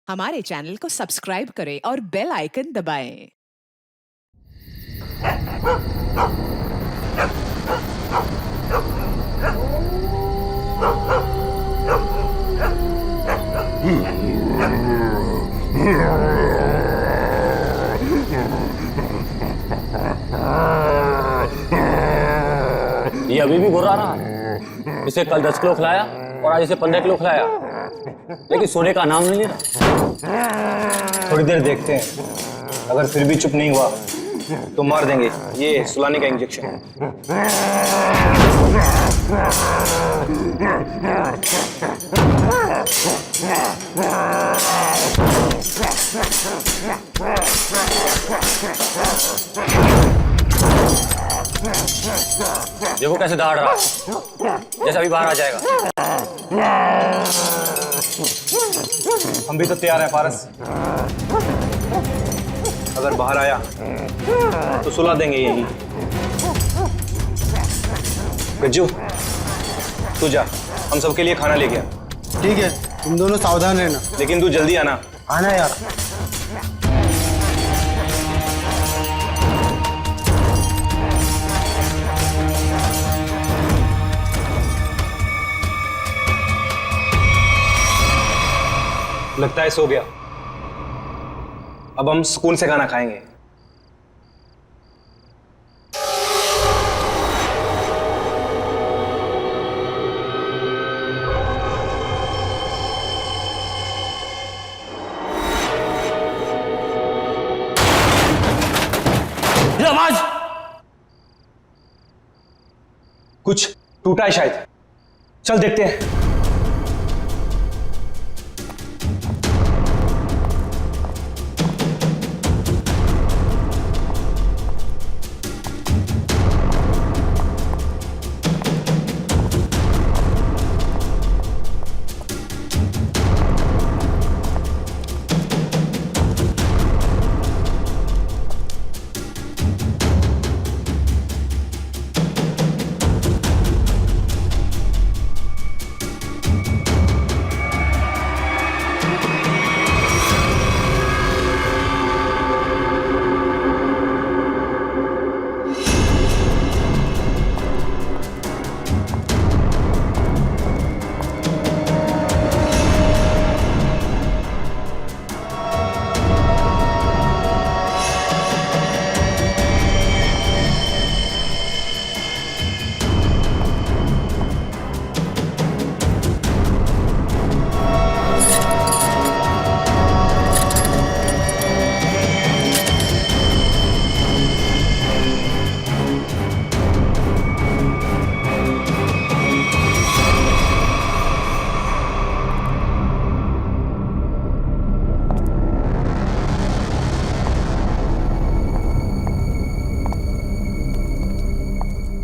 हमारे चैनल को सब्सक्राइब करें और बेल आइकन दबाएं। ये अभी भी घुर्रा रहा है। इसे कल 10 किलो खिलाया और आज इसे 15 किलो खिलाया, लेकिन सोने का नाम नहीं ले रहा। थोड़ी देर देखते हैं, अगर फिर भी चुप नहीं हुआ तो मार देंगे। ये सुलाने का इंजेक्शन है। देखो कैसे दहाड़ रहा है, जैसे अभी बाहर आ जाएगा। हम भी तो तैयार हैं पारस। अगर बाहर आया तो सुला देंगे यही। गज्जू तू जा, हम सबके लिए खाना ले गया। ठीक है, तुम दोनों सावधान रहना। लेकिन तू जल्दी आना। आना यार। लगता है सो गया। अब हम सुकून से खाना खाएंगे। ये आवाज कुछ टूटा है शायद। चल देखते हैं।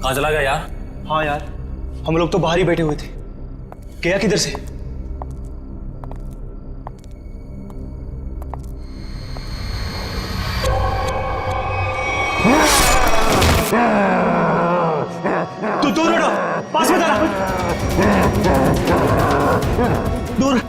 कहाँ चला गया यार? हाँ यार, हम लोग तो बाहर ही बैठे हुए थे। गया किधर से? तू दूर हटो, पास में जा। दूर।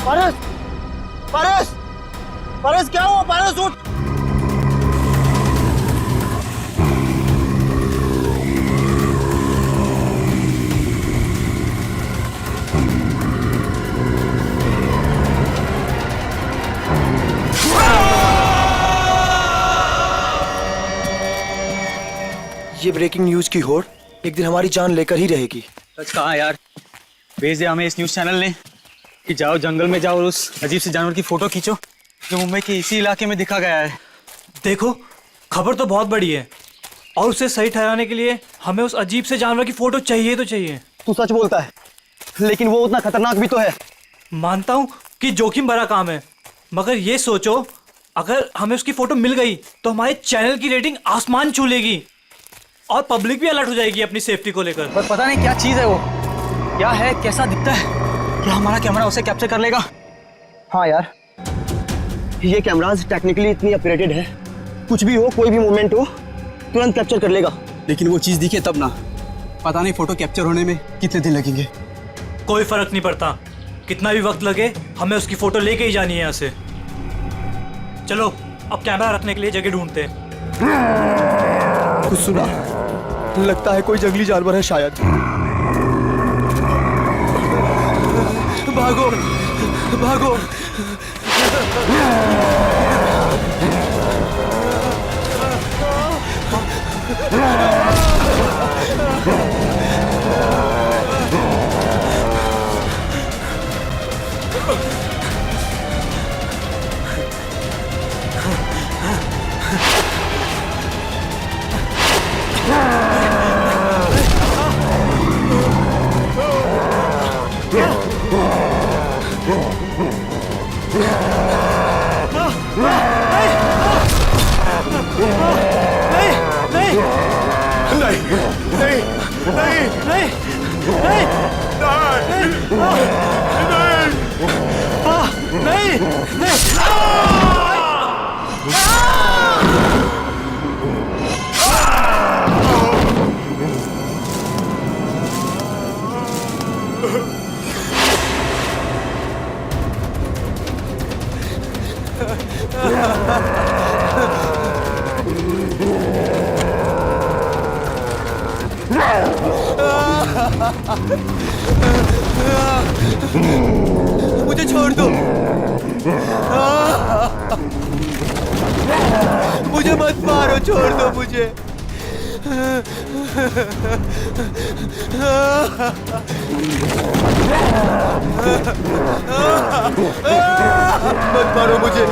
पारस, पारस, पारस क्या हुआ? पारस उठ। ये ब्रेकिंग न्यूज की होड़ एक दिन हमारी जान लेकर ही रहेगी। सच कहा यार। भेज दे हमें इस न्यूज चैनल ने कि जाओ जंगल में जाओ और उस अजीब से जानवर की फोटो खींचो जो मुंबई के इसी इलाके में दिखा गया है। देखो, खबर तो बहुत बड़ी है और उसे सही ठहराने के लिए हमें उस अजीब से जानवर की फोटो चाहिए तो चाहिए। तू सच बोलता है, लेकिन वो उतना खतरनाक भी तो है। मानता हूँ कि जोखिम भरा काम है, मगर ये सोचो अगर हमें उसकी फोटो मिल गई तो हमारे चैनल की रेटिंग आसमान छू लेगी और पब्लिक भी अलर्ट हो जाएगी अपनी सेफ्टी को लेकर। पर पता नहीं क्या चीज है वो, क्या है, कैसा दिखता है, क्या हमारा कैमरा उसे कैप्चर कर लेगा? हाँ यार, ये कैमराज टेक्निकली इतनी अपग्रेडेड है, कुछ भी हो, कोई भी मूवमेंट हो, तुरंत कैप्चर कर लेगा। लेकिन वो चीज दिखे तब ना, पता नहीं फोटो कैप्चर होने में कितने दिन लगेंगे। कोई फर्क नहीं पड़ता, कितना भी वक्त लगे हमें उसकी फोटो लेके ही जानी है यहाँ से। चलो अब कैमरा रखने के लिए जगह ढूंढते हैं। कुछ सुना? लगता है कोई जंगली जानवर है शायद। भागो भागो। मुझे छोड़ दो, मुझे मत मारो, छोड़ दो मुझे। मत मारो मुझे।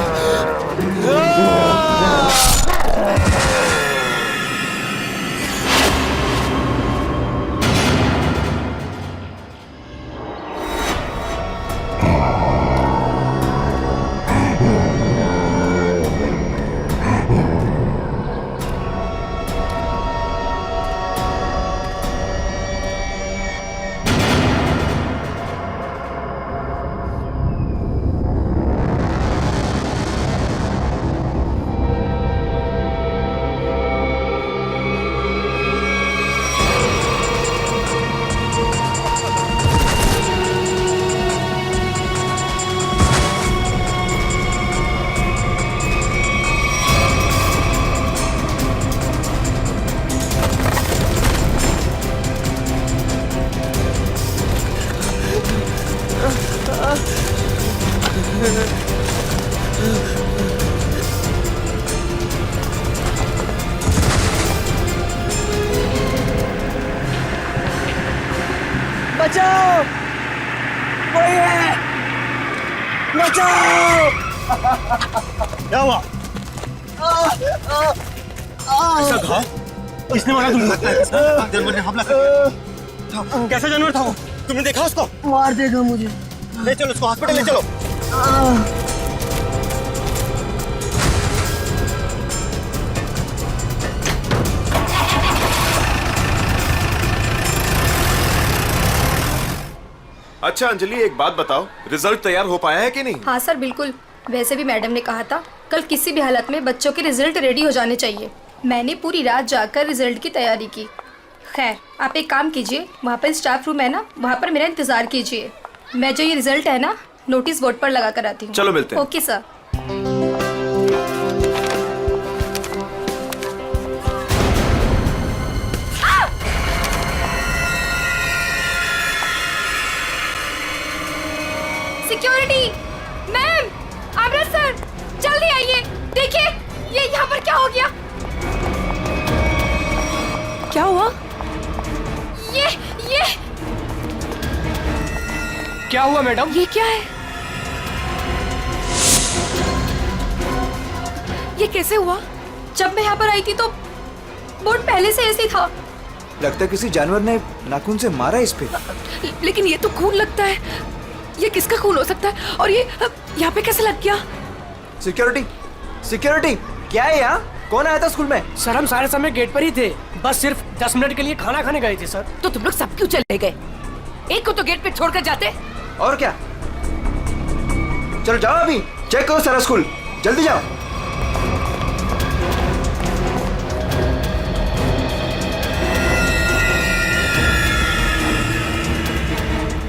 बचाओ, कोई है, बचाओ। क्या हुआ? ऐसा घाव किसने मारा तुमको? जानवर ने हमला कर। कैसा जानवर था वो? तुमने देखा उसको? मार देगा मुझे। ले चलो उसको हॉस्पिटल ले चलो। अच्छा अंजलि, एक बात बताओ, रिजल्ट तैयार हो पाया है कि नहीं? हाँ सर, बिल्कुल। वैसे भी मैडम ने कहा था कल किसी भी हालत में बच्चों के रिजल्ट रेडी हो जाने चाहिए। मैंने पूरी रात जाकर रिजल्ट की तैयारी की। खैर, आप एक काम कीजिए, वहाँ पर स्टाफ रूम है ना, वहाँ पर मेरा इंतजार कीजिए। मैं जो ये रिजल्ट है ना, नोटिस बोर्ड पर लगा कर आती हूँ। चलो मिलते हैं। Okay sir. सिक्योरिटी मैम, आमरा सर, जल्दी आइए। देखिए ये यहाँ पर क्या हो गया। क्या हुआ? ये क्या हुआ मैडम? ये क्या है? ये कैसे हुआ? जब मैं यहाँ पर आई थी तो बोर्ड पहले से ऐसे ही था। लगता है किसी जानवर ने नाखून से मारा इस पे। लेकिन ये तो खून लगता है। ये किसका खून हो सकता है? और ये यहाँ पे कैसे लग गया? सिक्योरिटी, सिक्योरिटी क्या है यहाँ? कौन आया था स्कूल में? सर हम सारे समय गेट पर ही थे, बस सिर्फ 10 मिनट के लिए खाना खाने गए थे सर। तो तुम लोग सब क्यों चले गए? एक को तो गेट पे छोड़कर जाते। और क्या? चलो जाओ अभी चेक करो सारा स्कूल, जल्दी जाओ।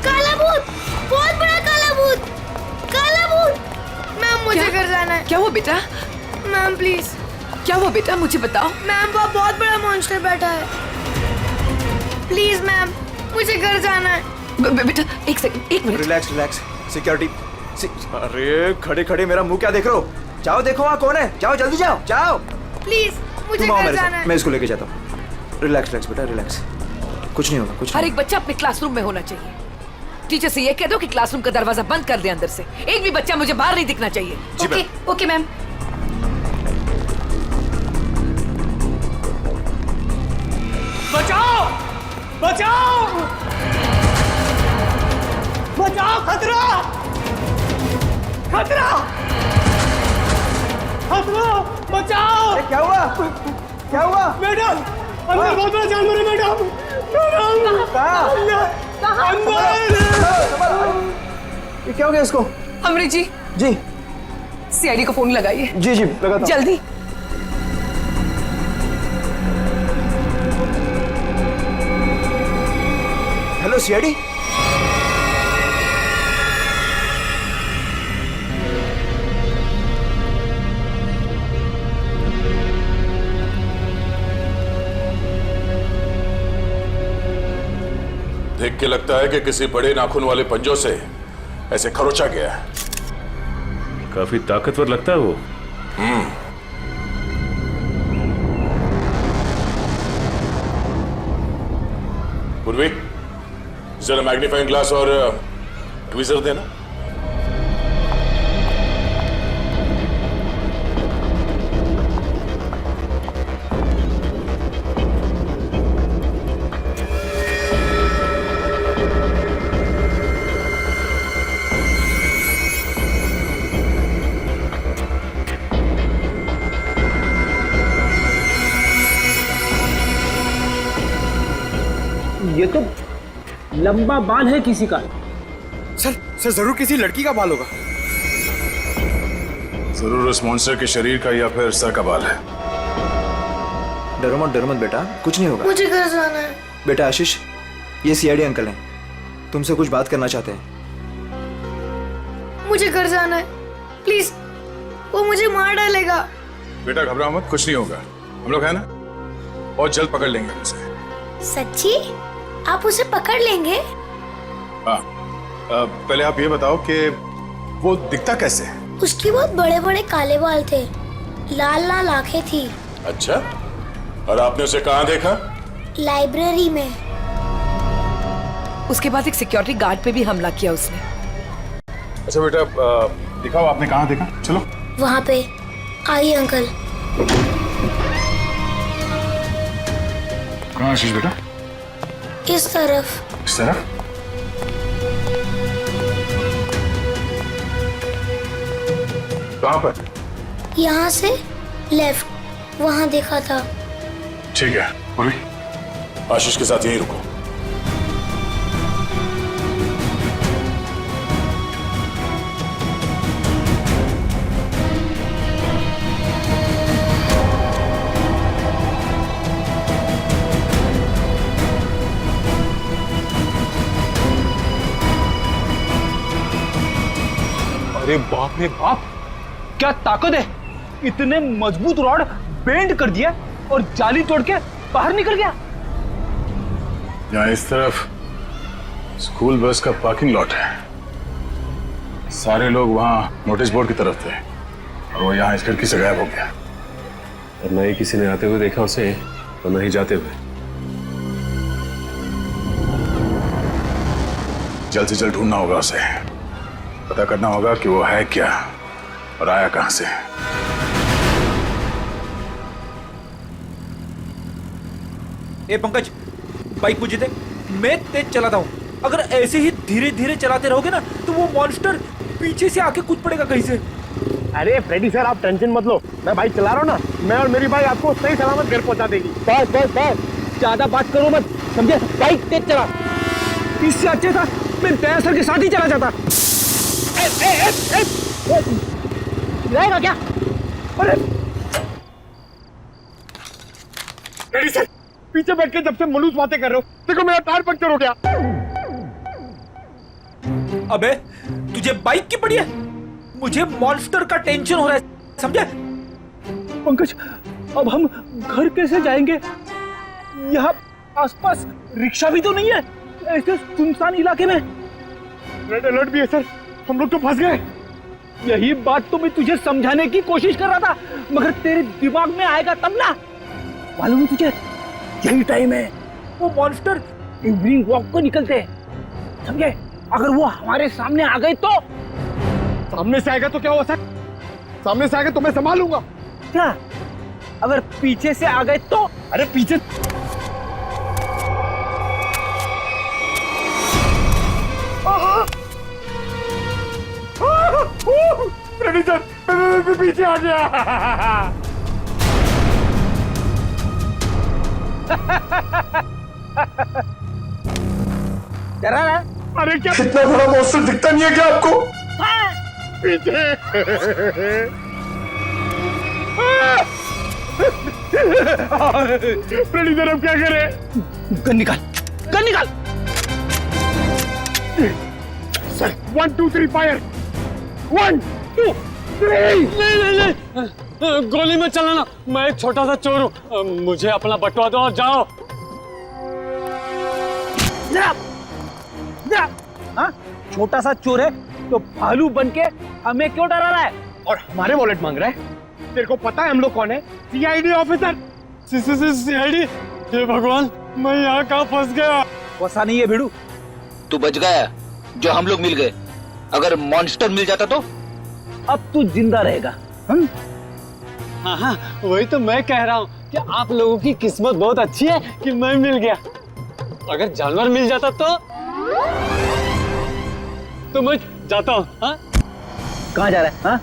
काला भूत, बहुत बड़ा काला भूत, काला भूत। मैम मुझे घर जाना है। क्या हुआ बेटा? Ma'am please. क्या हुआ बेटा, मुझे बताओ। मैम वो बहुत बड़ा मॉन्स्टर बैठा है। प्लीज मैम, मुझे घर जाना है। बेटा एक सेकंड, एक मिनट। Relax relax. सिक्योरिटी अरे खड़े खड़े मेरा मुंह क्या देख रहे हो? जाओ देखो वहाँ कौन है, जाओ जल्दी जाओ जाओ। प्लीज मुझे तुम आओ घर मेरे जाना साथ, है। मैं इसको लेके जाता हूँ। रिलैक्स रिलैक्स बेटा रिलैक्स, कुछ नहीं होगा कुछ हर नहीं एक बच्चा अपने क्लासरूम में होना चाहिए। टीचर से ये कह दो कि क्लासरूम का दरवाजा बंद कर दे अंदर से। एक भी बच्चा मुझे बाहर नहीं दिखना चाहिए। Okay okay ma'am. बचाओ बचाओ बचाओ, खतरा खतरा खतरा, बचाओ। होगा। क्या हुआ? क्या हुआ? मैडम अंदर बहुत बड़ा जानवर है मैडम। मैडम कहाँ? अंदर। ये क्या हो गया इसको? अमृत जी, जी सीआईडी को फोन लगाइए। जी जी लगाता हूँ। जल्दी। Hello CID. देख के लगता है कि किसी बड़े नाखून वाले पंजों से ऐसे खरोचा गया है। काफी ताकतवर लगता है वो। पूर्वी जरा मैग्नीफाइंग ग्लास और ट्वीजर देना। ये तो लंबा बाल है किसी का। सर जरूर किसी लड़की का बाल होगा। जरूर उस मॉन्स्टर के शरीर का या फिर सर का बाल है। डरो मत बेटा, कुछ नहीं होगा। मुझे घर जाना है। बेटा आशीष, ये सीआईडी अंकल हैं, तुमसे कुछ बात करना चाहते हैं। मुझे घर जाना है प्लीज, वो मुझे मार डालेगा। बेटा घबराओ मत, कुछ नहीं होगा। हम लोग है ना, बहुत जल्द पकड़ लेंगे उसे। सच्ची? आप उसे पकड़ लेंगे? हाँ, पहले आप ये बताओ कि वो दिखता कैसे है? उसके बहुत बड़े बड़े काले बाल थे, लाल लाल आंखें थी। अच्छा, और आपने उसे कहाँ देखा? लाइब्रेरी में। उसके बाद एक सिक्योरिटी गार्ड पे भी हमला किया उसने। अच्छा बेटा, दिखाओ आपने कहाँ देखा। चलो वहाँ पे। आइए अंकल। कहाँ आशीष बेटा? इस तरफ। इस तरफ? कहाँ पर? यहाँ से लेफ्ट, वहाँ देखा था। ठीक है, पूर्वी आशीष के साथ यहीं रुको। अरे बाप रे बाप, क्या ताकत है! इतने मजबूत रॉड बेंड कर दिया और जाली तोड़ के बाहर निकल गया। यहाँ इस तरफ स्कूल बस का पार्किंग लॉट है। सारे लोग वहाँ नोटिस बोर्ड की तरफ थे और वो यहाँ इस खिड़की से गायब हो गया। और न ही किसी ने आते हुए देखा उसे और न ही जाते हुए। जल्द से जल्द ढूंढना होगा उसे, पता करना होगा कि वो है क्या और आया कहां से। ए पंकज, बाइक मुझे दे, मैं तेज चलाता हूँ। अगर ऐसे ही धीरे धीरे चलाते रहोगे ना तो वो मॉन्स्टर पीछे से आके कूद पड़ेगा कहीं से। अरे फ्रेडी सर आप टेंशन मत लो, मैं बाइक चला रहा हूँ ना, मैं और मेरी बाइक आपको सही सलामत घर पहुंचा देगी। बस बस बस, ज्यादा बात करो मत, समझे? बाइक तेज चला। इससे अच्छा था मैं दया सर के साथ ही चला जाता। रहेगा क्या? अरे फ्रेडी सर पीछे बैठ के जब से मलूस बातें कर रहे हो, देखो मेरा टायर पंक्चर हो गया। अबे तुझे बाइक की पड़ी है, मुझे मॉन्स्टर का टेंशन हो रहा है, समझे? पंकज अब हम घर कैसे जाएंगे? यहाँ आसपास रिक्शा भी तो नहीं है ऐसे सुनसान इलाके में। रेड अलर्ट भी है सर, हम लोग तो फंस गए। यही बात तो मैं तुझे समझाने की कोशिश कर रहा था, मगर तेरे दिमाग में आएगा तब ना। मालूम है तुझे यही टाइम है वो मॉन्स्टर इवनिंग वॉक को निकलते हैं, समझे? अगर वो हमारे सामने आ गए तो? सामने से आएगा तो क्या हुआ सर? सामने से आएगा तो मैं संभालूंगा। क्या अगर पीछे से आ गए तो? अरे पीछे फ्रेडी सर मैं पीछे आ गया। डरा रहा? अरे क्या इतना बड़ा मॉन्स्टर दिखता नहीं है क्या आपको? पीछे फ्रेडी सर अब क्या करें? गन निकाल, गन निकाल। Sir 1 2 3 fire. 1 2 3। नहीं, गोली में चलाना, मैं एक छोटा सा चोर हूँ, मुझे अपना बटवा दो और जाओ। हाँ? छोटा सा चोर है तो भालू बन के हमें क्यों डरा रहा है? और हमारे वॉलेट मांग रहा है? तेरे को पता है हम लोग कौन है? CID officer. सीआईडी? हे भगवान, मैं यहाँ कहाँ फंस गया? वैसा नहीं है भिड़ू, तू बच गया जो हम लोग मिल गए, अगर मॉन्स्टर मिल जाता तो? अब तू जिंदा रहेगा। हाँ हाँ, वही तो मैं कह रहा हूँ कि आप लोगों की किस्मत बहुत अच्छी है कि मैं मिल गया। अगर जानवर मिल जाता तो मैं जाता हूँ। हाँ? कहाँ जा रहा है? हाँ?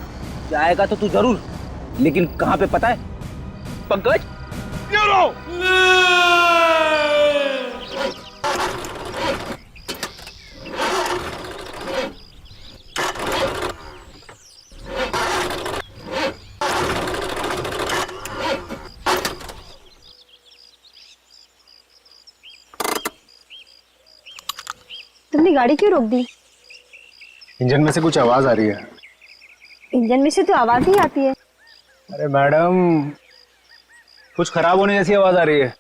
जाएगा तो तू जरूर, लेकिन कहाँ पे पता है? पंकज तुमने गाड़ी क्यों रोक दी? इंजन में से कुछ आवाज आ रही है। इंजन में से तो आवाज ही आती है। अरे मैडम, कुछ खराब होने जैसी आवाज आ रही है।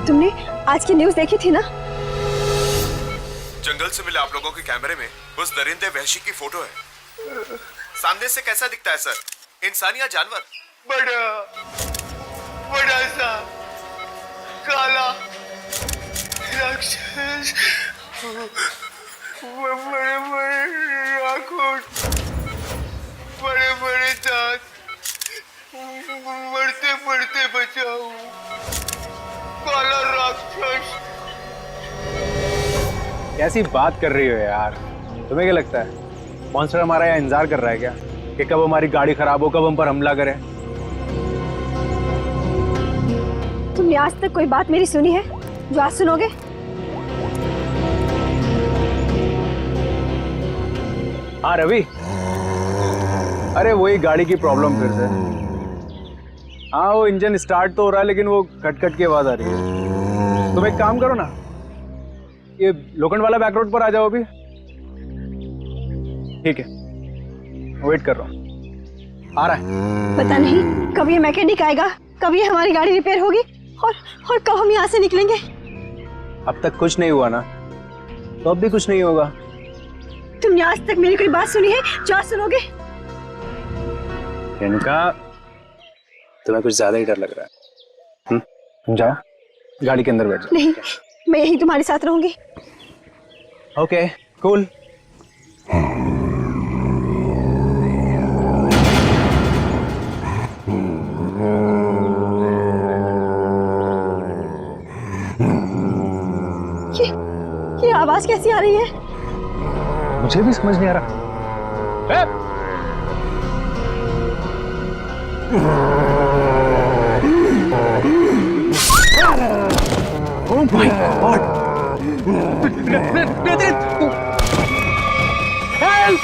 तुमने आज की न्यूज़ देखी थी ना? जंगल से मिले आप लोगों के कैमरे में उस दरिंदे वहशी की फोटो है। सामने से कैसा दिखता है सर? इंसान या जानवर? बड़ा सा काला राक्षस, बड़े बड़े आंखों, बड़े बड़े दांत, मरते मरते बचाओ, काला राक्षस। कैसी बात कर रही हो यार? तुम्हें क्या लगता है मॉन्स्टर हमारा यहाँ इंतजार कर रहा है क्या कि कब हमारी गाड़ी खराब हो, कब हम पर हमला करे? तुमने आज तक कोई बात मेरी सुनी है जो आज सुनोगे? हाँ रवि, अरे वही गाड़ी की प्रॉब्लम फिर से। हाँ वो इंजन स्टार्ट तो हो रहा है लेकिन वो कट कट की आवाज आ रही है। तुम एक काम करो ना, ये लोखंड वाला बैक रोड पर आ जाओ अभी। ठीक है, वेट कर रहा हूँ, आ रहा है। पता नहीं कब ये मैकेनिक आएगा, कब ये हमारी गाड़ी रिपेयर होगी और कब हम यहाँ से निकलेंगे। अब तक कुछ नहीं हुआ ना, तो अब भी कुछ नहीं होगा। तुमने आज तक मेरी कोई बात सुनी है जो आज सुनोगे? इनका तुम्हें कुछ ज्यादा ही डर लग रहा है। तुम जाओ, गाड़ी के अंदर बैठ जाओ। नहीं, मैं यही तुम्हारे साथ रहूंगी। Okay, cool. ये आवाज कैसी आ रही है? मुझे भी समझ नहीं आ रहा। Oh my God! Help!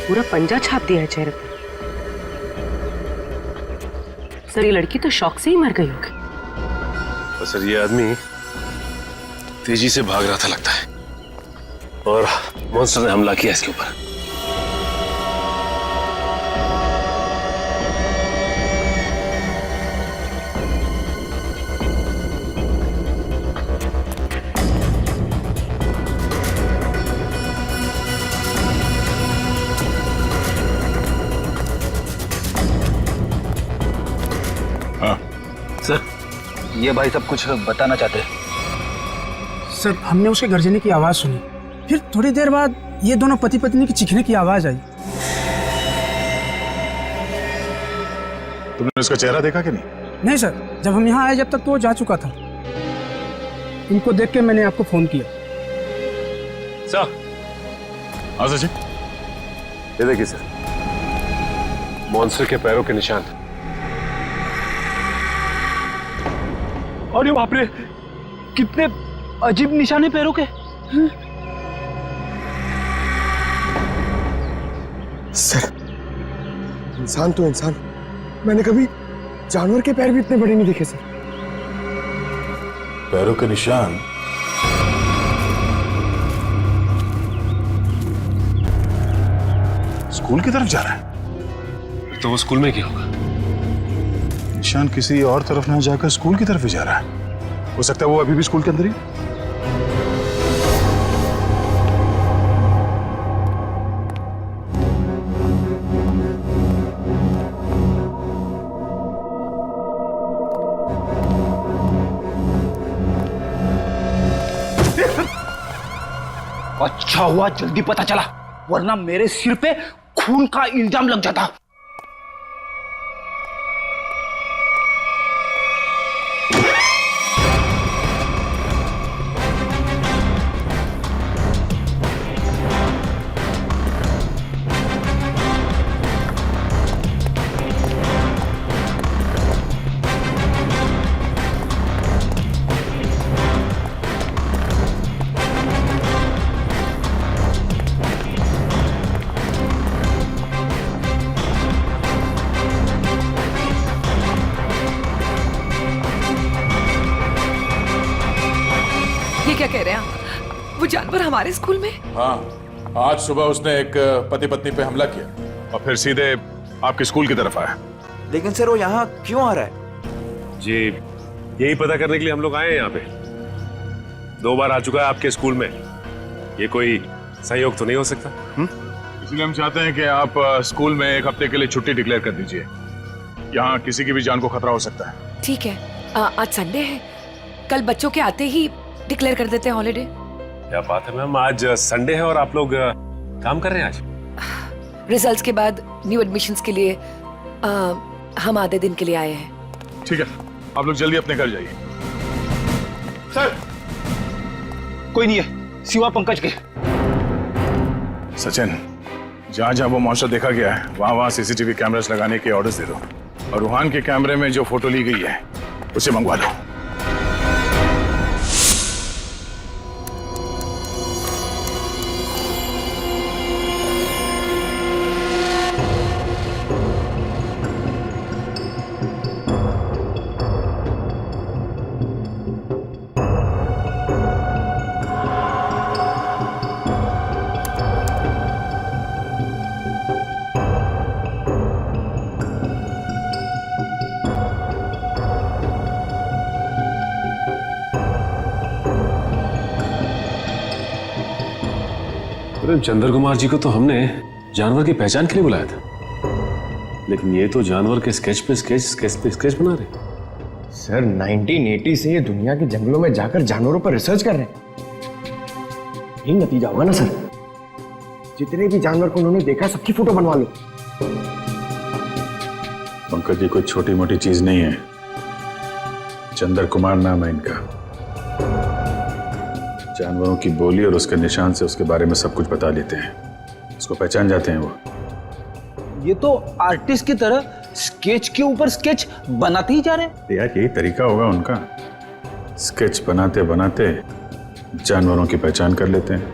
पूरा पंजा छाप दिया है चेहरे पर। सर ये लड़की तो शौक से ही मर गई होगी। तो सर ये आदमी तेजी से भाग रहा था लगता है, और मॉन्स्टर ने हमला किया इसके ऊपर। सर, ये भाई सब कुछ बताना चाहते हैं। सर हमने उसके गर्जने की आवाज सुनी, फिर थोड़ी देर बाद ये दोनों पति पत्नी की चीखने की आवाज आई। तुमने उसका चेहरा देखा कि नहीं? नहीं सर, जब हम यहाँ आए जब तक तो वो जा चुका था। इनको देख के मैंने आपको फोन किया। सर, हाँ सचिन, ये देखिए सर, मॉन्स्टर के पैरों के निशान। और ये बाप रे, कितने अजीब निशाने पैरों के। सर, इंसान तो इंसान, मैंने कभी जानवर के पैर भी इतने बड़े नहीं देखे सर। पैरों के निशान? स्कूल की तरफ जा रहा है? तो वो स्कूल में क्या होगा? निशान किसी और तरफ ना जाकर स्कूल की तरफ ही जा रहा है। हो सकता है वो अभी भी स्कूल के अंदर ही। अच्छा हुआ जल्दी पता चला, वरना मेरे सिर पे खून का इल्जाम लग जाता। ये क्या कह रहे हैं आप? वो जानवर हमारे स्कूल में? हाँ, आज सुबह उसने एक पति पत्नी पे हमला किया और फिर सीधे आपके स्कूल की तरफ आया। लेकिन सर वो यहाँ क्यों आ रहा है? जी, यही पता करने के लिए हम लोग आए हैं यहाँ पे। 2 बार आ चुका है आपके स्कूल में, ये कोई सहयोग तो नहीं हो सकता? इसलिए हम चाहते हैं कि आप स्कूल में 1 हफ्ते के लिए छुट्टी डिक्लेयर कर दीजिए। यहाँ किसी की भी जान को खतरा हो सकता है। ठीक है, आज संडे है, कल बच्चों के आते ही डिक्लेयर कर देते हैं हॉलिडे। क्या बात है मैम, आज संडे है और आप लोग काम कर रहे हैं आज? रिजल्ट्स के बाद न्यू एडमिशन्स के लिए हम आधे दिन के लिए आए हैं। ठीक है, आप लोग जल्दी अपने घर जाइए। सर, कोई नहीं है सिवा पंकज के। सचिन, जहाँ जहाँ वो मॉन्स्टर देखा गया है वहाँ सीसीटीवी कैमरास लगाने के ऑर्डर्स दे दो, और रूहान के कैमरे में जो फोटो ली गई है उसे मंगवा लो। अरे चंद्र कुमार जी को तो हमने जानवर की पहचान के लिए बुलाया था, लेकिन ये तो जानवर के स्केच पे स्केच बना रहे। सर 1980 से ये दुनिया के जंगलों में जाकर जानवरों पर रिसर्च कर रहे हैं। यही नतीजा होगा ना सर। जितने भी जानवर को उन्होंने देखा सबकी फोटो बनवा लो। पंकज जी कोई छोटी मोटी चीज नहीं है। चंद्र कुमार नाम है इनका। जानवरों की बोली और उसके निशान से उसके बारे में सब कुछ बता लेते हैं, उसको पहचान जाते हैं वो। ये तो आर्टिस्ट की तरह स्केच के ऊपर स्केच बनाते ही जा रहे हैं। यार यही तरीका होगा उनका, स्केच बनाते बनाते जानवरों की पहचान कर लेते हैं।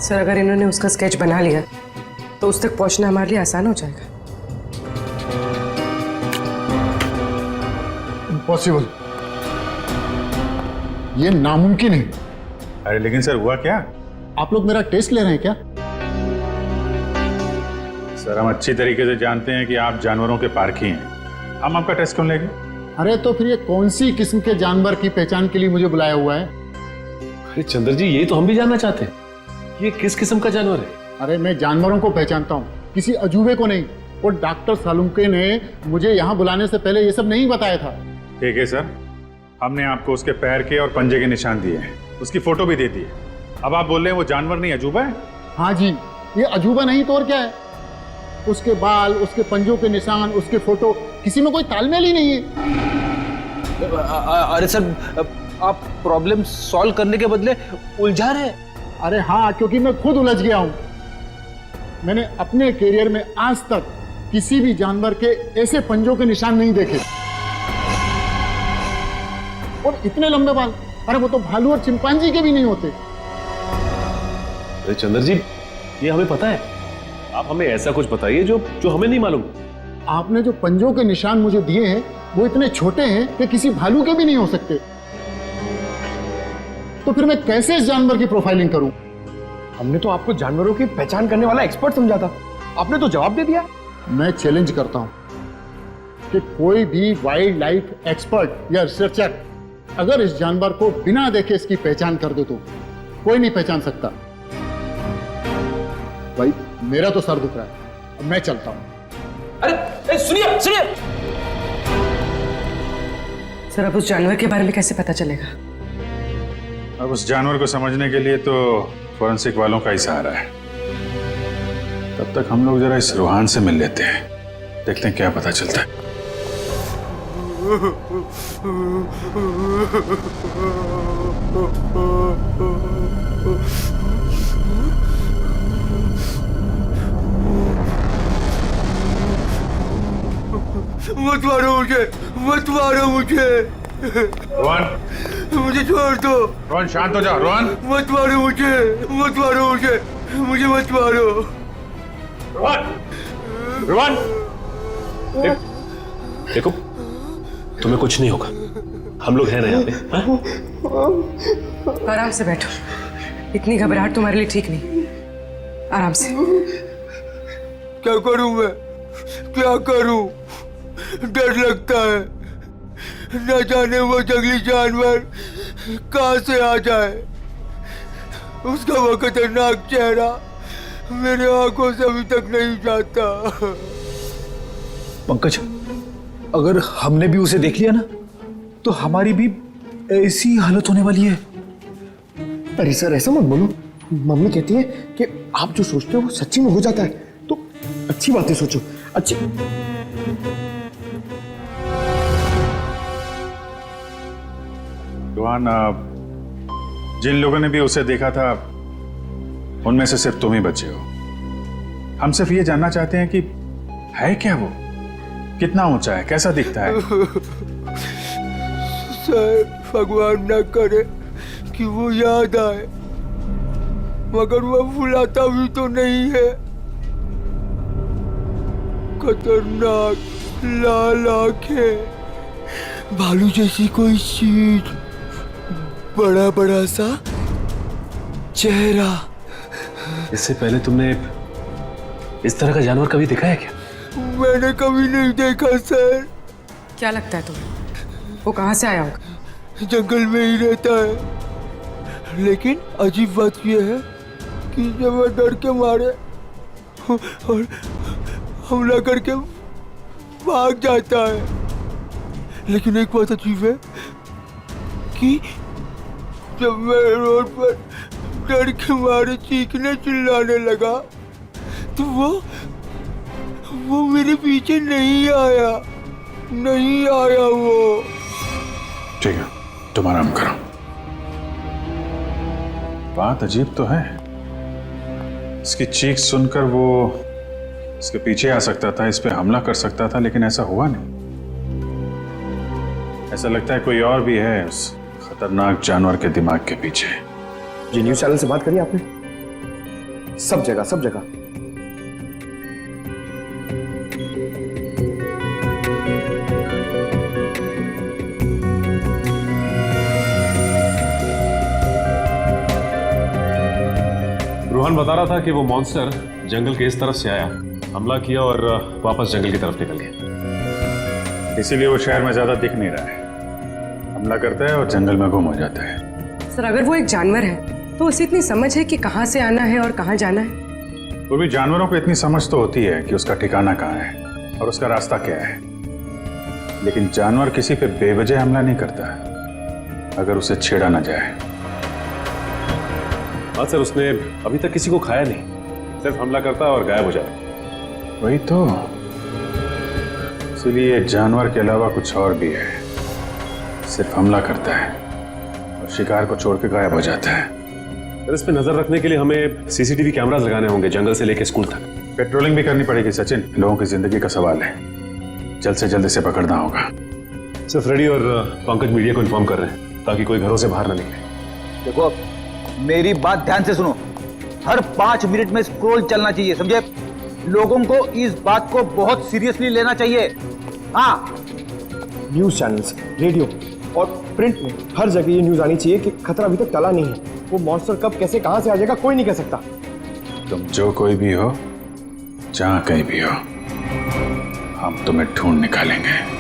सर अगर इन्होंने उसका स्केच बना लिया तो उस तक पहुंचना हमारे लिए आसान हो जाएगा। इम्पॉसिबल, ये नामुमकिन है। अरे लेकिन सर हुआ क्या? आप लोग मेरा टेस्ट ले रहे हैं क्या? सर हम अच्छी तरीके से जानते हैं कि आप जानवरों के पारखी हैं, हम आपका टेस्ट क्यों लेंगे? अरे तो फिर ये कौन सी किस्म के जानवर की पहचान के लिए मुझे बुलाया हुआ है? अरे चंद्र जी ये तो हम भी जानना चाहते हैं, ये किस किस्म का जानवर है? अरे मैं जानवरों को पहचानता हूँ, किसी अजूबे को नहीं। और डॉक्टर सालुंके ने मुझे यहाँ बुलाने से पहले ये सब नहीं बताया था। ठीक है सर, हमने आपको उसके पैर के और पंजे के निशान दिए हैं, उसकी फोटो भी दे दी है। अब आप बोल रहे हैं वो जानवर नहीं अजूबा है? हाँ जी, ये अजूबा नहीं तो और क्या है। उसके बाल, उसके पंजों के निशान, उसके फोटो, किसी में कोई तालमेल ही नहीं है। अरे सर आप प्रॉब्लम सॉल्व करने के बदले उलझा रहे। अरे हाँ, क्योंकि मैं खुद उलझ गया हूँ। मैंने अपने करियर में आज तक किसी भी जानवर के ऐसे पंजों के निशान नहीं देखे। और इतने लंबे बाल, अरे वो तो भालू और चिंपांजी के भी नहीं होते। अरे चंद्र जी ये हमें पता है, आप हमें ऐसा कुछ बताइए जो हमें नहीं मालूम। आपने जो पंजों के निशान मुझे दिए हैं वो इतने छोटे हैं कि किसी भालू के भी नहीं हो सकते। तो फिर मैं कैसे इस जानवर की प्रोफाइलिंग करूं? हमने तो आपको जानवरों की पहचान करने वाला एक्सपर्ट समझा था, आपने तो जवाब दे दिया। मैं चैलेंज करता हूं कि कोई भी वाइल्ड लाइफ एक्सपर्ट या रिसर्चर अगर इस जानवर को बिना देखे इसकी पहचान कर दे तो कोई नहीं पहचान सकता। भाई मेरा तो सर दुख रहा है, अब मैं चलता हूं। अरे सुनिए सुनिए, सर अब उस जानवर के बारे में कैसे पता चलेगा? अब उस जानवर को समझने के लिए तो फॉरेंसिक वालों का ही सहारा है। तब तक हम लोग जरा इस रूहान से मिल लेते हैं, देखते हैं क्या पता चलता है। मत मारो मुझे, मत मारो मुझे। रोहन मुझे छोड़ दो। रोहन शांत हो जाओ। रोहन मत मारो मुझे, मत मारो मुझे, मुझे मत मारो। रोहन रोहन देखो तुम्हें कुछ नहीं होगा, हम लोग हैं ना यहाँ पे। आराम से बैठो, इतनी घबराहट तुम्हारे लिए ठीक नहीं। आराम से। क्या करूं मैं, क्या करूं? डर लगता है, न जाने वो जंगली जानवर कहां से आ जाए। उसका वो खतरनाक चेहरा मेरे आंखों से अभी तक नहीं जाता। पंकज, अगर हमने भी उसे देख लिया ना तो हमारी भी ऐसी हालत होने वाली है। अरे सर ऐसा मत बोलो, मम्मी कहती है कि आप जो सोचते हो वो सच्ची में हो जाता है, तो अच्छी बातें सोचो। अच्छी रोहन, जिन लोगों ने भी उसे देखा था उनमें से सिर्फ तुम ही बचे हो। हम सिर्फ ये जानना चाहते हैं कि है क्या वो, कितना ऊंचा है, कैसा दिखता है। सर भगवान न करे कि वो याद आए, मगर वो भुलाता भी तो नहीं है। खतरनाक लाल आंखें, भालू जैसी कोई चीज, बड़ा बड़ा सा चेहरा। इससे पहले तुमने इस तरह का जानवर कभी देखा है क्या? मैंने कभी नहीं देखा सर। क्या लगता है तुम्हें वो कहाँ से आया होगा? जंगल में ही रहता है, लेकिन अजीब बात यह है कि जब वह डर के मारे और हमला करके भाग जाता है। लेकिन एक बात अजीब है कि जब मैं रोड पर डर के मारे चीखने चिल्लाने लगा तो वो मेरे पीछे नहीं आया वो। ठीक है, तुम आराम करो। बात अजीब तो है, इसकी चीख सुनकर वो इसके पीछे आ सकता था, इस पे हमला कर सकता था, लेकिन ऐसा हुआ नहीं। ऐसा लगता है कोई और भी है उस खतरनाक जानवर के दिमाग के पीछे। जी न्यूज चैनल से बात करी आपने? सब जगह। रोहन बता रहा था कि वो मॉन्स्टर जंगल के इस तरफ से आया, हमला किया और वापस जंगल की तरफ निकल गया। इसीलिए वो शहर में ज्यादा दिख नहीं रहा है, हमला करता है और जंगल में गुम हो जाता है। सर अगर वो एक जानवर है तो उसे इतनी समझ है कि कहाँ से आना है और कहाँ जाना है? वो भी जानवरों को इतनी समझ तो होती है कि उसका ठिकाना कहाँ है और उसका रास्ता क्या है, लेकिन जानवर किसी पे बेवजह हमला नहीं करता अगर उसे छेड़ा ना जाए। हाँ सर, उसने अभी तक किसी को खाया नहीं, सिर्फ हमला करता और गायब हो जाता। वही तो, इसलिए जानवर के अलावा कुछ और भी है, सिर्फ हमला करता है और शिकार को छोड़ के गायब हो जाता है। सर इस पे नजर रखने के लिए हमें सीसीटीवी कैमरास लगाने होंगे जंगल से लेकर स्कूल तक। पेट्रोलिंग भी करनी पड़ेगी सचिन, लोगों की जिंदगी का सवाल है, जल्द से जल्द इसे पकड़ना होगा। सर फ्रेडी और पंकज मीडिया को इन्फॉर्म कर रहे हैं ताकि कोई घरों से बाहर ना निकले। देखो मेरी बात ध्यान से सुनो, हर 5 मिनट में स्क्रॉल चलना चाहिए, समझे? लोगों को इस बात को बहुत सीरियसली लेना चाहिए। हाँ, न्यूज चैनल्स, रेडियो और प्रिंट में हर जगह ये न्यूज आनी चाहिए कि खतरा अभी तक टला नहीं है। वो मॉन्स्टर कब कैसे कहां से आ जाएगा कोई नहीं कह सकता। तुम जो कोई भी हो, जहां कहीं भी हो, हम तुम्हें ढूंढ निकालेंगे।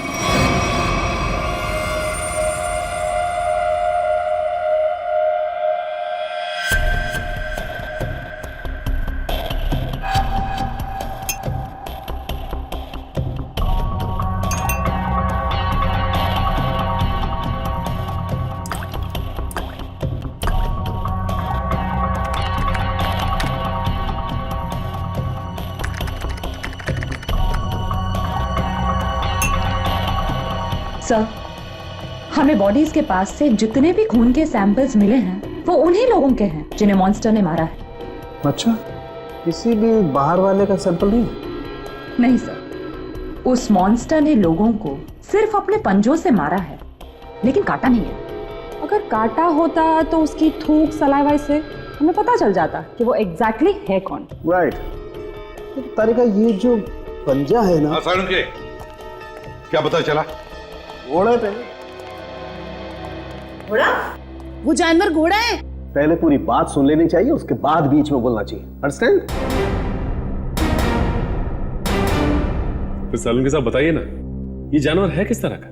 सर, हमें बॉडीज के पास से जितने भी खून के सैंपल्स मिले हैं वो उन्हीं लोगों के हैं जिन्हें मॉन्स्टर ने मारा है। अच्छा, किसी भी बाहर वाले का सैंपल नहीं? नहीं सर, उस मॉन्स्टर ने लोगों को सिर्फ अपने पंजों से मारा है, लेकिन काटा नहीं है। अगर काटा होता तो उसकी थूक सलाइवा से हमें पता चल जाता कि वो एग्जैक्टली है कौन। राइट। तो तारिका, ये जो पंजा है ना, क्या पता चला? घोड़ा पे। घोड़ा? वो जानवर घोड़ा है? पहले पूरी बात सुन लेनी चाहिए, उसके बाद बीच में बोलना चाहिए। अंडरस्टैंड? फिर सालून के साथ बताइए ना, ये जानवर है किस तरह का?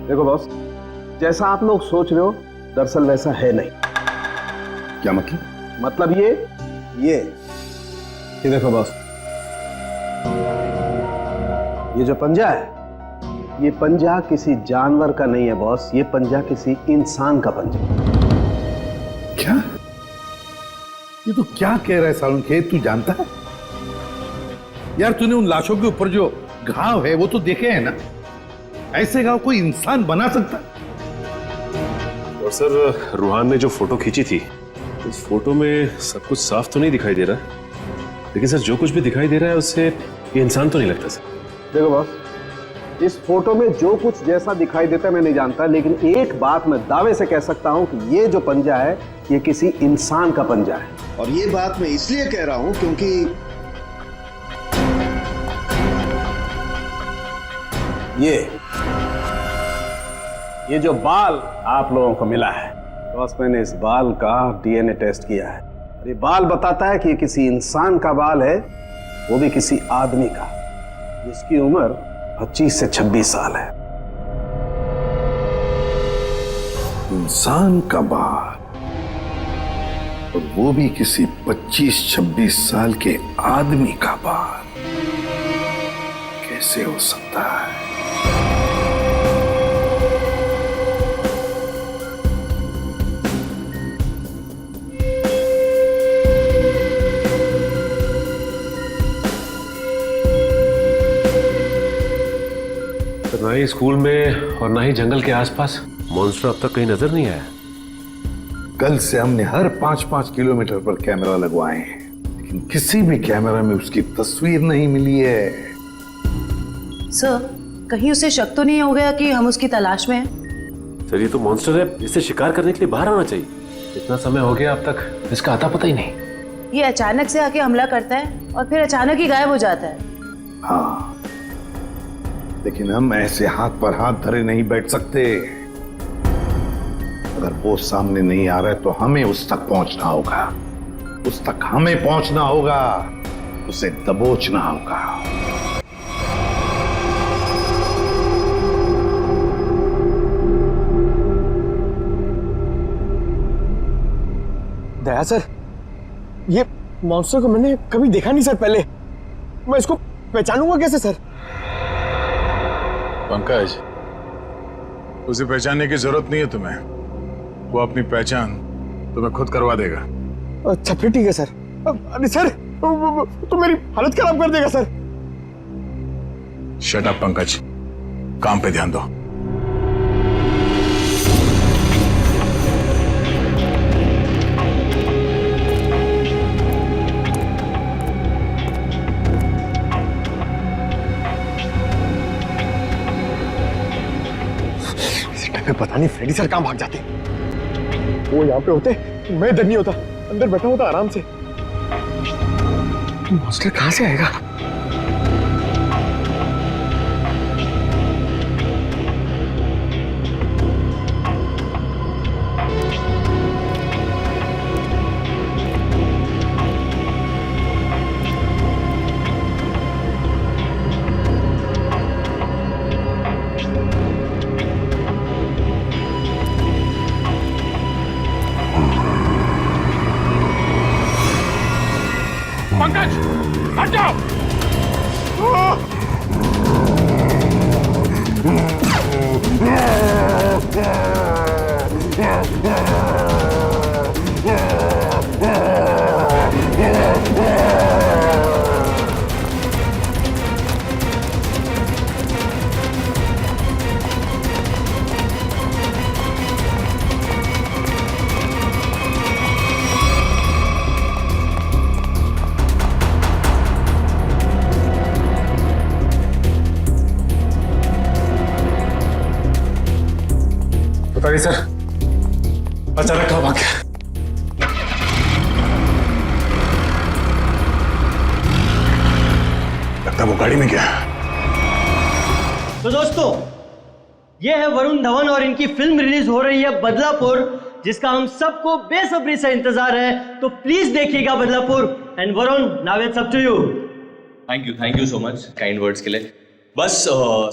देखो बॉस, जैसा आप लोग सोच रहे हो दरअसल वैसा है नहीं। क्या मतलब? मतलब ये देखो बॉस, ये जो पंजा है, ये पंजा किसी जानवर का नहीं है बॉस, ये पंजा किसी इंसान का पंजा। क्या? ये तो क्या कह रहा है सालून खेत, तू जानता है? यार तूने उन लाशों के ऊपर जो घाव है वो तो देखे हैं ना, ऐसे घाव कोई इंसान बना सकता? और सर रूहान ने जो फोटो खींची थी, उस फोटो में सब कुछ साफ तो नहीं दिखाई दे रहा, लेकिन सर जो कुछ भी दिखाई दे रहा है उससे ये इंसान तो नहीं लगता सर। देखो बॉस, इस फोटो में जो कुछ जैसा दिखाई देता है मैं नहीं जानता, लेकिन एक बात मैं दावे से कह सकता हूं कि ये जो पंजा है ये किसी इंसान का पंजा है। और ये बात मैं इसलिए कह रहा हूं क्योंकि ये जो बाल आप लोगों को मिला है, बॉस मैंने इस बाल का डीएनए टेस्ट किया है। ये बाल बताता है कि ये किसी इंसान का बाल है, वो भी किसी आदमी का, जिसकी उम्र 25 से 26 साल है। इंसान का बाल, और वो भी किसी 25-26 साल के आदमी का बाल। कैसे हो सकता है? ना ही स्कूल में और ना ही जंगल के आसपास मॉन्स्टर अब तक कहीं नजर नहीं आया। कल से हमने हर 5-5 किलोमीटर पर कैमरा लगवाए हैं, लेकिन किसी भी कैमरा में उसकी तस्वीर नहीं मिली है। सर, कहीं उसे शक तो नहीं हो गया कि हम उसकी तलाश में हैं? सर ये तो मॉन्स्टर है, इसे शिकार करने के लिए बाहर आना चाहिए। इतना समय हो गया अब तक इसका आता पता ही नहीं। ये अचानक से आके हमला करता है और फिर अचानक ही गायब हो जाता है। हाँ, लेकिन हम ऐसे हाथ पर हाथ धरे नहीं बैठ सकते। अगर वो सामने नहीं आ रहा है तो हमें उस तक पहुंचना होगा। उस तक हमें पहुंचना होगा, उसे दबोचना होगा। दया सर, ये मॉन्स्टर को मैंने कभी देखा नहीं सर पहले। मैं इसको पहचानूंगा कैसे सर? पंकज, उसे पहचानने की जरूरत नहीं है तुम्हें। वो अपनी पहचान तुम्हें खुद करवा देगा। अच्छा फिर ठीक है सर। अरे सर, तो मेरी हालत खराब कर देगा सर। शट अप पंकज, काम पे ध्यान दो। पता नहीं फ्रेडी सर कहां भाग जाते। वो यहाँ पे होते मैं डर नहीं होता, अंदर बैठा होता आराम से। मॉन्स्टर कहां से आएगा? पंकज, हट जाओ। पता नहीं सर, अचानक कहाँ भाग गया। लगता वो गाड़ी में गया। तो दोस्तों, ये है वरुण धवन और इनकी फिल्म रिलीज हो रही है बदलापुर, जिसका हम सबको बेसब्री से इंतजार है। तो प्लीज देखिएगा Badlapur. And Varun, now it's up to you. Thank you so much kind words के लिए। बस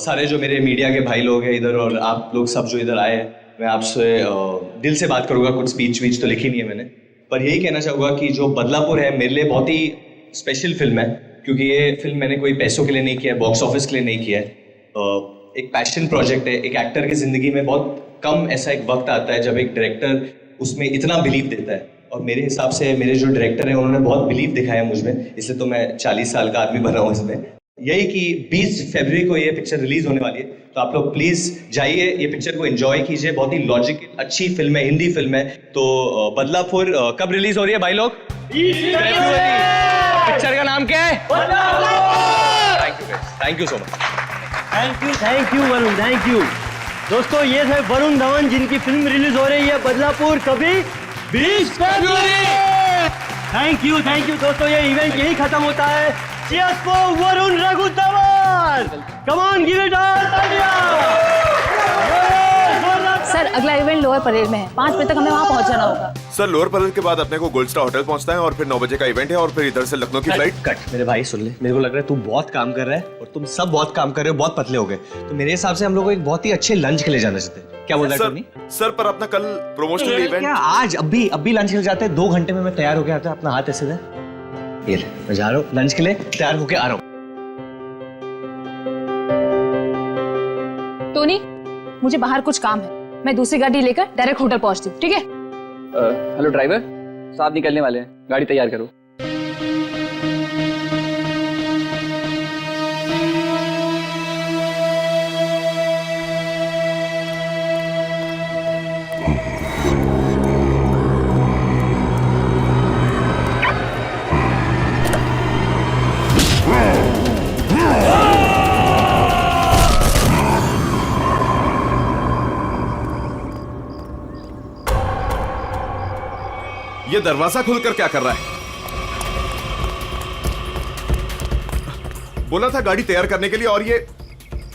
सारे जो मेरे मीडिया के भाई लोग हैं इधर और आप लोग सब जो इधर आए हैं, मैं आपसे दिल से बात करूंगा। कुछ स्पीच वीच तो लिखी नहीं है मैंने, पर यही कहना चाहूँगा कि जो बदलापुर है मेरे लिए बहुत ही स्पेशल फिल्म है, क्योंकि ये फिल्म मैंने कोई पैसों के लिए नहीं किया है, बॉक्स ऑफिस के लिए नहीं किया है। एक पैशन प्रोजेक्ट है। एक एक्टर की जिंदगी में बहुत कम ऐसा एक वक्त आता है जब एक डायरेक्टर उसमें इतना बिलीव देता है, और मेरे हिसाब से मेरे जो डायरेक्टर हैं उन्होंने बहुत बिलीव दिखाया मुझ में, इसलिए तो मैं 40 साल का आदमी बना हूँ इसमें। यही कि 20 फरवरी को ये पिक्चर रिलीज होने वाली है, तो आप लोग प्लीज जाइए, ये पिक्चर को एंजॉय कीजिए। बहुत ही लॉजिकल अच्छी फिल्म है, हिंदी फिल्म है। तो बदलापुर कब रिलीज हो रही है भाई लोग? पिक्चर का नाम क्या है? Thank you so much. Thank you Varun, thank you. दोस्तों, ये थे वरुण धवन जिनकी फिल्म रिलीज हो रही है बदलापुर, कभी 20 फरवरी। थैंक यू दोस्तों, ये इवेंट यही खत्म होता है। Cheers for Varun Raghu Dhawan. Come on, give it all, तालियां। सर, अगला इवेंट लोअर परेड में है। 5 बजे तक हमें वहाँ पहुँच जाना होगा। सर, लोअर परेड के बाद अपने को गोल्ड स्टार होटल पहुंचना है और फिर 9 बजे का इवेंट है और फिर इधर से लखनऊ की फ्लाइट। कट मेरे भाई, सुन ले, मेरे को लग रहा है तू बहुत काम कर रहा है और तुम सब बहुत काम कर रहे हो, बहुत पतले हो गए। तो मेरे हिसाब से हम लोग को एक बहुत ही अच्छे लंच के लिए जाना चाहते हैं। क्या बोल रहा है सर, टोनी? सर पर अपना कल प्रमोशनल इवेंट क्या आज अभी लंच के लिए जाते हैं? 2 घंटे में मैं तैयार होके आता हूँ। अपना हाथ ऐसे दे। ये ले, मैं जा रहा हूँ लंच के लिए, तैयार होके आ रहा हूँ। टोनी, मुझे बाहर कुछ काम है, मैं दूसरी गाड़ी लेकर डायरेक्ट होटल पहुंचती हूँ, ठीक है? हेलो ड्राइवर साहब, निकलने वाले हैं, गाड़ी तैयार करो। ये दरवाजा खुलकर क्या कर रहा है? बोला था गाड़ी तैयार करने के लिए, और ये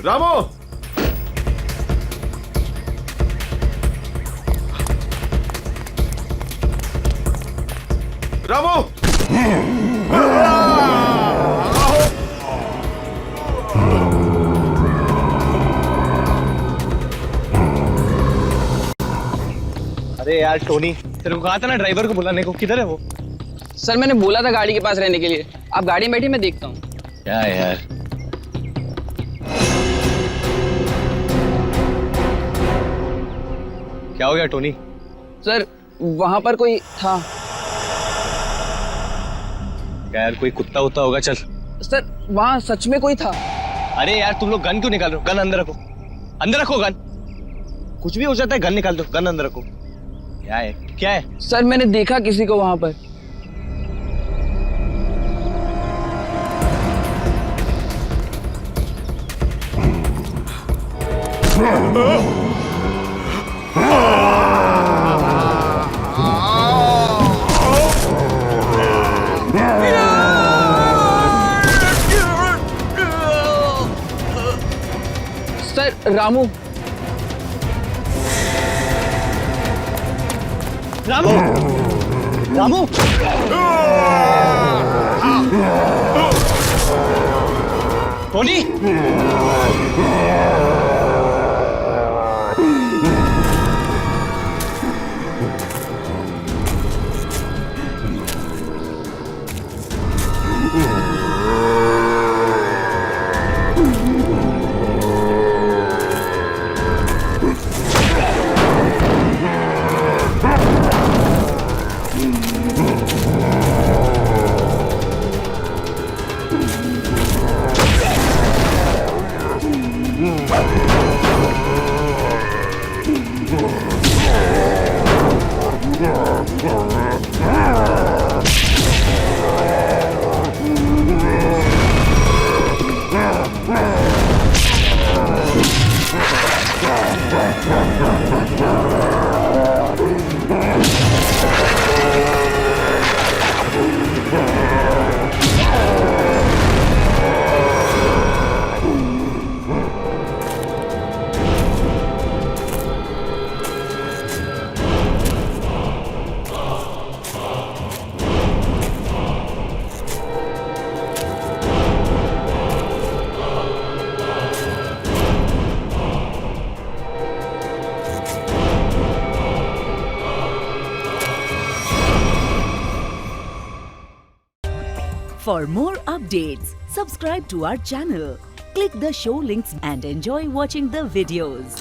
रामो! रामो! अरे यार टोनी, तेरे को कहा था ना ड्राइवर को बुलाने को, किधर है वो? सर मैंने बोला था गाड़ी के पास रहने के लिए, आप गाड़ी में बैठिए, मैं देखता हूँ। क्या यार, क्या हो गया टोनी? सर वहां पर कोई था। क्या यार, कोई कुत्ता उत्ता होगा? चल। सर वहां सच में कोई था। अरे यार तुम लोग गन क्यों निकाल रहे हो? गन अंदर रखो, अंदर रखो गन। कुछ भी हो जाता है, गन निकाल दो, गन अंदर रखो। क्या है, क्या है? सर मैंने देखा किसी को वहां पर। Sir Ramu, Ramu, Ramu! Tony! For more updates, subscribe to our channel, click the show links and enjoy watching the videos.